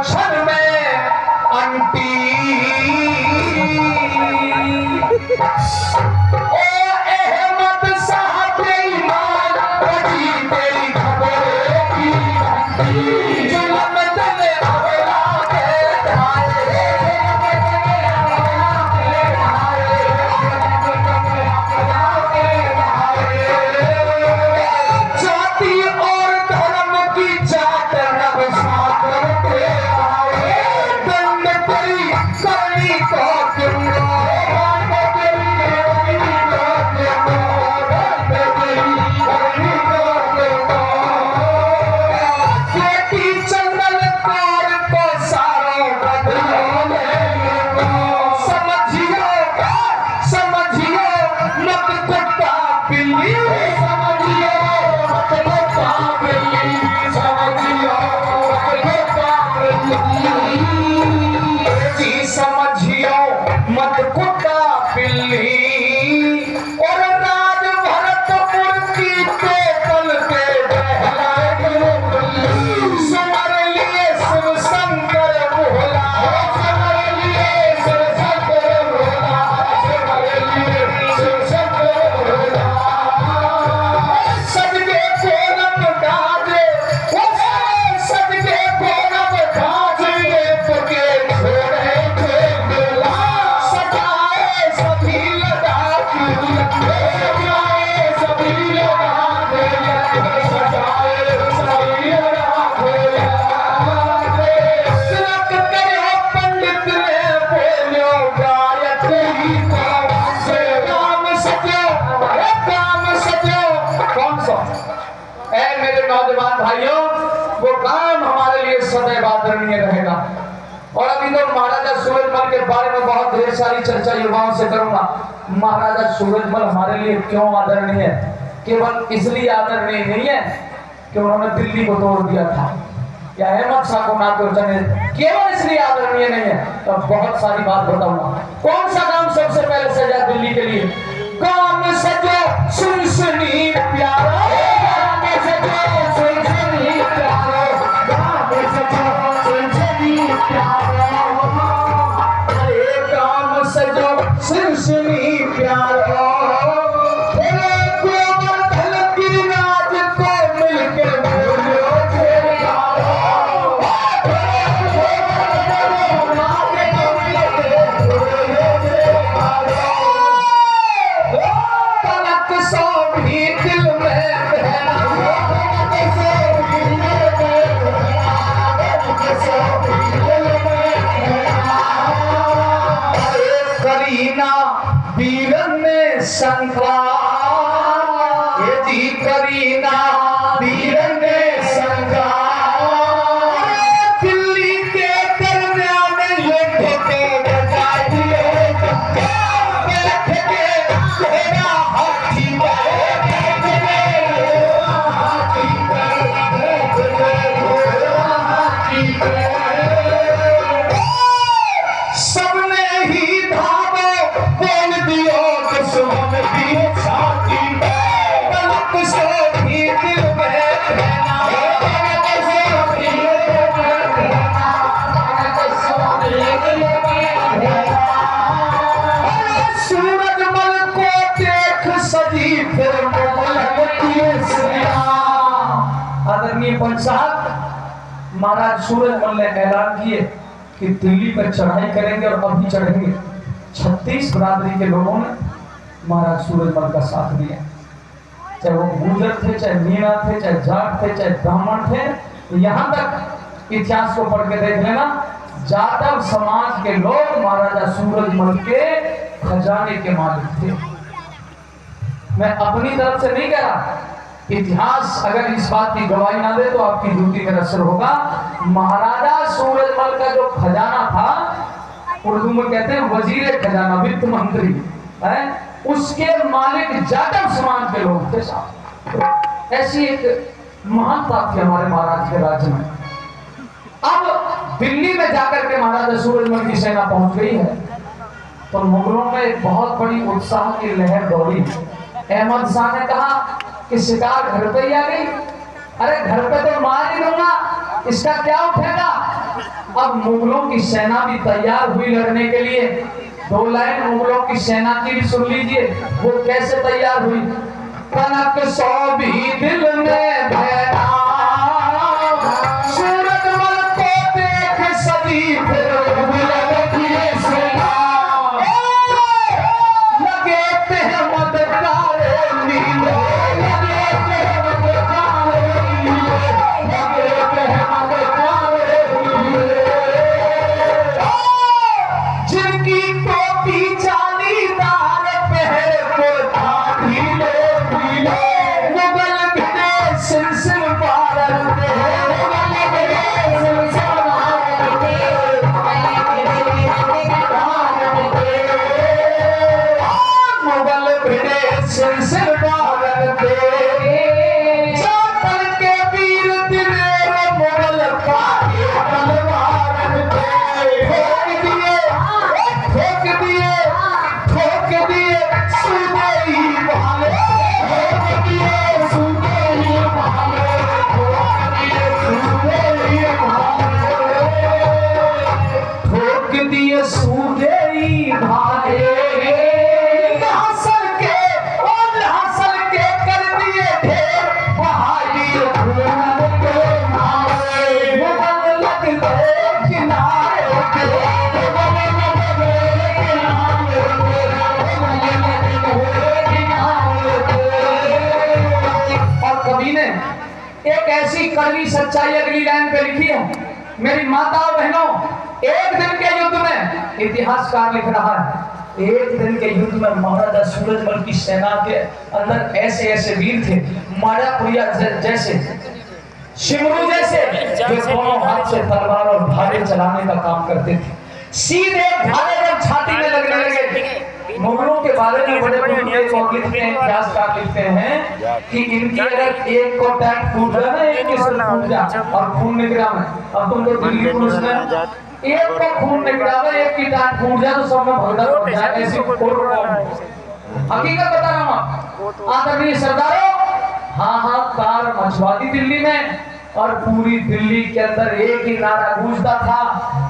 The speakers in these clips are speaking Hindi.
क्षण में अंटी। ओ अहमद साहब ईमान बड़ी तेरी खबरों की घंटी। जुल्म तले अवला के धारे, जाति और धर्म की जात रब साथ करते आए। दंड तेरी करनी तो क्यों, समझियो मत कुत्ता बिल्ली। और राज भरतपुर की पेटल पे बहलाए सुमर लिए शिव शंकर भोला, सुमर लिए शिव शंकर भोला, सुमर लिए शिव शंकर भोला। सजगे कोलम गाजे, वो सजगे कोलम गाजे के छोड़े थे बेला। सजाए सभी लगा के, सजाए सभी लगा के, सजाए सभी लगा के। तिलक करे पंडित ने बोलो गायक ही से काम सजो, काम सजो। कौन सा? ऐ मेरे नौजवान भाइयों, वो काम हमारे लिए सदैव आदरणीय रहेगा। और अभी तो महाराजा सूरजमल के बारे में बहुत ढेर सारी चर्चा युवाओं से करूंगा। महाराजा सूरजमल हमारे लिए क्यों आदरणीय है? केवल इसलिए आदरणीय नहीं है कि उन्होंने दिल्ली को तोड़ दिया था, या अहमद शाह को नागौर ने, केवल इसलिए आदरणीय नहीं है। तो बहुत सारी बात बताऊंगा। कौन सा काम सबसे पहले सजा दिल्ली के लिए? काम सजो सुनसनी प्यारा, काम सजो सुनसनी प्यारा, काम सजो सुनसनी प्यारा। अरे काम सजो सुनसनी प्यारा, गोवर्धन गिरिराज को मिलके बोलो जयकारा। तलक सो भी दिल में बहना, तलक सो भी दिल में बहना, तलक सो भी दिल में बहना। अरे करीना वीरन ने संकरा, ये जी करीना वीरन ने संकरा। दिल्ली के दरमियान लड्ढे के बजाय दिए बैठ के तेरा हाथी पर, बैठ के हाथी पर, बैठ के हाथी पर। सबने ही धावो बोल दियो दुश्मन की छाती में। तलक से भी दिल में बहना, तलक से भी दिल में बहना, तलक से भी दिल में बहना। सूरजमल को देख सजी फिर लगती है। आदरणीय पंच साहब, महाराज सूरजमल ने ऐलान किए कि दिल्ली पर चढ़ाई करेंगे और अभी चढ़ेंगे। 36 बिरादरी के लोगों ने महाराज सूरजमल का साथ दिया, चाहे वो गुर्जर थे, चाहे मीणा थे, चाहे जाट थे, चाहे ब्राह्मण थे। यहाँ तक इतिहास को पढ़ के देख लेना, जाटव समाज के लोग महाराजा सूरजमल के खजाने के मालिक थे। मैं अपनी तरफ से नहीं कह रहा, इतिहास अगर इस बात की गवाही ना दे तो आपकी ड्यूटी में असर होगा। महाराजा सूरजमल का जो खजाना था, उर्दू में कहते हैं वजीर खजाना, वित्त मंत्री है, उसके मालिक जाटव समाज के लोग थे साहब। ऐसी एक महानता थी हमारे महाराज के राज्य में। अब दिल्ली में जाकर के महाराजा सूरजमल की सेना पहुंच गई है, तो मुगलों में एक बहुत बड़ी उत्साह की लहर दौड़ी। अहमद शाह ने कहा कि शिकार घर पे ही आ गई, अरे घर पे तो मार ही दूंगा, इसका क्या उठेगा। अब मुगलों की सेना भी तैयार हुई लड़ने के लिए। 2 लाइन मुगलों की सेना की भी सुन लीजिए, वो कैसे तैयार हुई। कनक सौ भी दिल में भैया, सूरजमल को देख सजी फिर लगे सेना, लगे थे मददगार नीले, लगे थे मददगार नीले, लगे थे मददगार नीले। जिनकी टोपी जालीदार पहरे कुर्ता ढीले ढीले, मुगल भिड़े सिलसिल बारन दे, मुगल भिड़े सिलसिल बारन दे, मुगल भिड़े सिलसिल बारन दे। जातल के वीर दिलेर मुगल पाए तलवारन दे। ठोक दिए ठोक दिए सूदे ही भाले, ठोक दिए सूदे ही भाले, ठोक दिए सूदे ही भाले, ठोक दिए सूदे ही भाले। हासिल के कर दिए ढेर, बहाली खून के नारे, मुगल लग गए किनारे पे, मुगल लग गए किनारे पे, मुगल लग गए किनारे पे। और कवि ने एक ऐसी कड़वी सच्चाई अगली लाइन पे लिखी है। मेरी माताओं बहनों, एक दिन के युद्ध में, इतिहासकार लिख रहा है, एक दिन के युद्ध में महाराजा सूरजमल की सेना के अंदर ऐसे ऐसे वीर थे, मायापुरिया जैसे, शिमरू जैसे, जो दोनों हाथ से तलवार और भाले चलाने का काम करते थे। सीधे भाले जब छाती में लगने लगे, मुगलों के बारे में बड़े बड़े लिखते हैं, इतिहासकार लिखते हैं कि इनकी अगर एक को टैंक फूट जाए ना, एक की सिर फूट जाए और खून निकला में, अब तुमको दिल्ली पुलिस ने एक का खून निकला है, एक की टांग फूट जाए तो सब में भगदड़ हो जाए, ऐसी हकीकत बता रहा हूँ। आदरणीय सरदारों, हाहाकार मचवा दी दिल्ली में, और पूरी दिल्ली के अंदर एक ही नारा गूंजता था।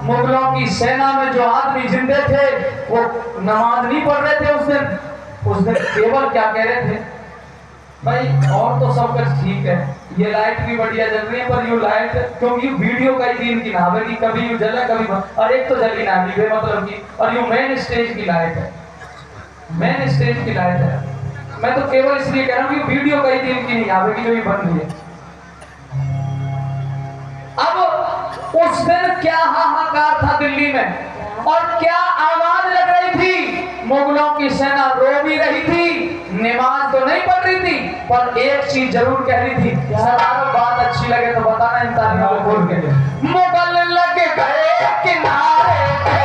मुगलों की सेना में जो आदमी जिंदे थे वो नमाज नहीं पढ़ रहे थे उस दिन केवल क्या कह रहे थे, भाई और तो सब कुछ ठीक है, ये लाइट भी बढ़िया जल रही है, पर ये लाइट क्योंकि वीडियो का ही दिन की नावे की कभी यू जला कभी और एक तो जली ना भी मतलब की, और यू मेन स्टेज की लाइट है, मेन स्टेज की लाइट है। मैं तो केवल इसलिए कह रहा हूँ कि वीडियो का ही दिन की नहीं आवेगी जो ये बन रही है। अब उस दिन क्या हाहाकार था दिल्ली में, और क्या आवाज लग रही थी, मुगलों की सेना रो भी रही थी, नमाज तो नहीं पढ़ रही थी, पर एक चीज जरूर कह रही थी। सरदारों बात अच्छी लगे तो बताना इन तालियों को बोल के, मुगल लग गए किनारे पे,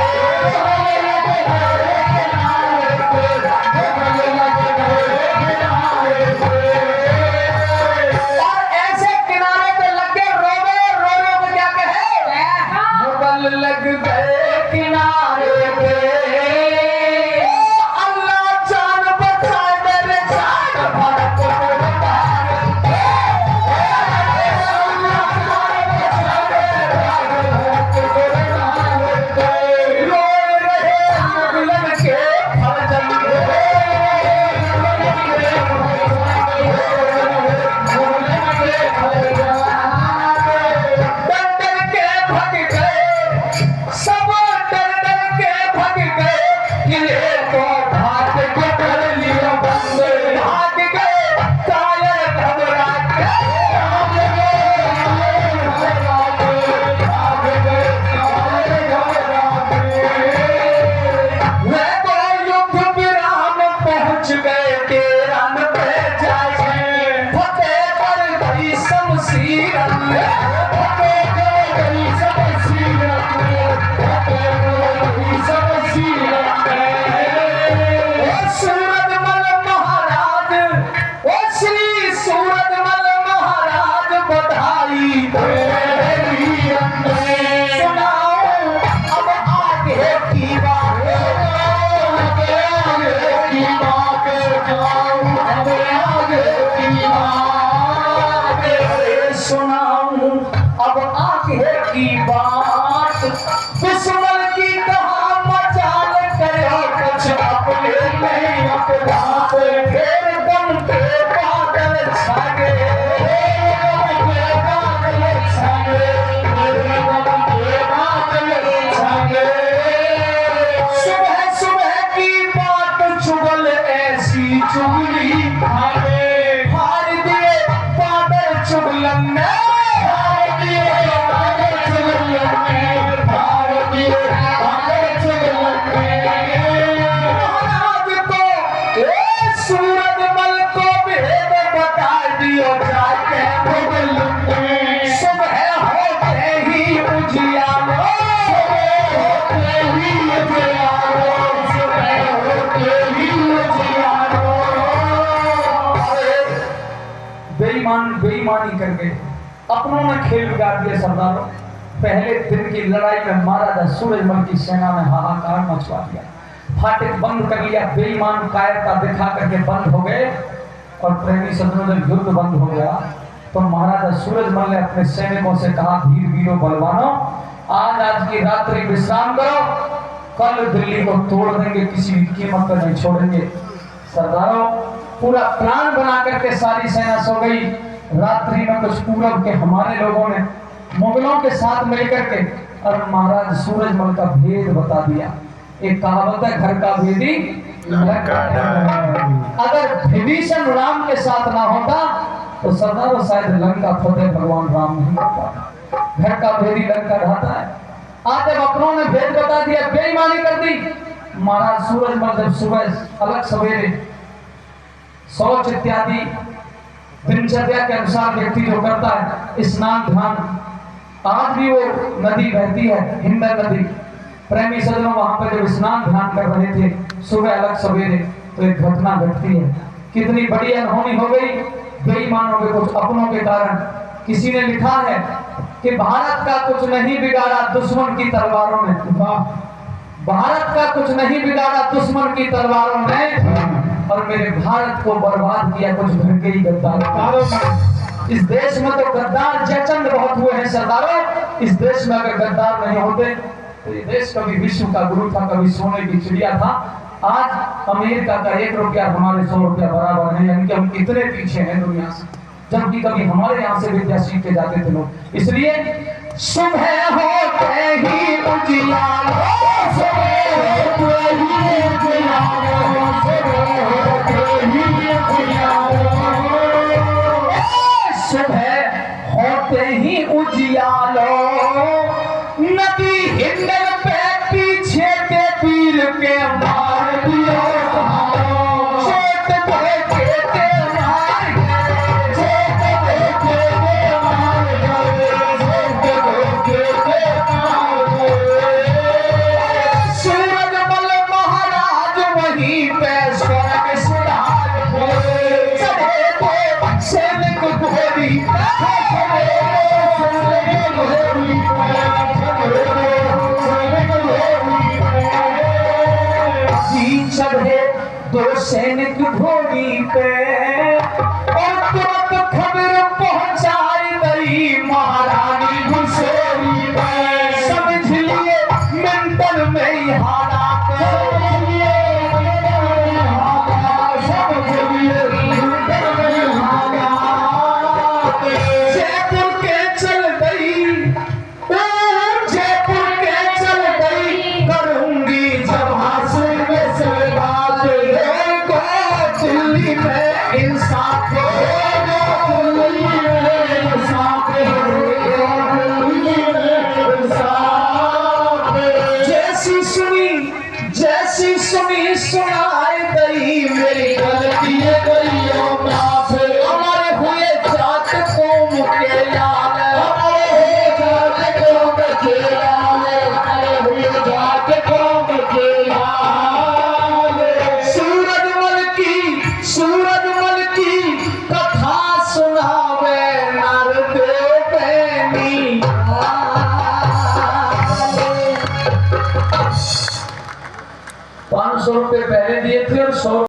और ऐसे किनारे पे लग के रो के क्या कहे, मुगल लग गए किनारे पे, सब डर डर के भग गए। बेईमानी कर गए, अपनों ने खेल बिगाड़ दिया सरदारों। पहले दिन की लड़ाई में महाराजा सूरजमल की सेना ने हाहाकार मचवा दिया, फाटक बंद कर लिया, बेईमान कायरता दिखा करके बंद हो गए और प्रेमी सज्जनों जब युद्ध बंद हो गया तो महाराजा सूरजमल ने अपने सैनिकों से कहा, वीर वीरों बलवानों, आज की रात्रि विश्राम करो, कल दिल्ली को तोड़ देंगे, किसी भी कीमत पर नहीं छोड़ेंगे। सरदारों, पूरा प्लान बना करके सारी सेना सो गई। रात्रि में कुछ पूरब के हमारे लोगों ने मुगलों के साथ मिलकर के और महाराज सूरजमल का भेद बता दिया। एक कहावत है, घर का भेदी लंका ढाए। अगर विभीषण राम के साथ ना होता तो सरदारों शायद लंका फतेह भगवान राम नहीं कर पाता। घर का भेदी लंका ढाता है। आज जब अपनों ने भेद बता दिया, बेईमानी कर दी, महाराज सूरजमल जब सुबह अलग सवेरे शौच इत्यादि दिनचर्या के अनुसार व्यक्ति जो करता है, स्नान ध्यान, आज भी वो नदी बहती है, हिंडन नदी, प्रेमी सज्जनों वहां पर जब स्नान ध्यान कर रहे थे सुबह अलग सवेरे, तो एक घटना घटती है। कितनी बड़ी अनहोनी हो गई बेईमानों के, कुछ अपनों के कारण। किसी ने लिखा है कि भारत का कुछ नहीं बिगाड़ा दुश्मन की तलवारों ने, भारत का कुछ नहीं बिगाड़ा दुश्मन की तलवारों ने, और मेरे भारत को बर्बाद किया कुछ भड़केई गद्दारों ने। इस देश में तो गद्दार जयचंद बहुत हुए हैं सरदारों। इस देश में अगर गद्दार नहीं होते तो ये देश कभी विश्व का गुरु था, कभी सोने की चिड़िया था। आज अमेरिका का 1 रुपया हमारे 100 रुपया बराबर है, यानी कि हम कितने पीछे हैं दुनिया से, जबकि कभी हमारे यहाँ से विद्या सीख के जाते थे लोग। इसलिए सुबह होते ही उजियार, सुबह होते ही उजियालो, नदी हिंडन पे पीछे के तीर के मार दिया, चोट दे के मार गए, चोट दे के मार गए, चोट दे के मार गए। सूरजमल महाराज वहीं पे स्वर्ग सिधार गए, चढ़े थे सैनिक घोड़ी चढ़े दो सैनिक घोड़ी पे, और तुरंत खबर पहुंचाई गई महारानी घुसेरी पे। समझ लिए मंडल में ही हालात, समझ लिए जयपुर के चल गई, जयपुर के चल गई, करूंगी जब हासिल में से बात, दिल्ली में इंसाफ, दिल्ली में इंसाफ, दिल्ली में इंसाफ। जैसी सुनी सुनाई गई, मेरी गलती गलियों माफ, हमारे हुए जात कौम के लाल, हमारे जात कौम के लाल, हमारे हुए जात कौम के लाल। सूरजमल की कथा सुनावे नरदेव पैनी, 500 रुपए पहले दिए थे और 100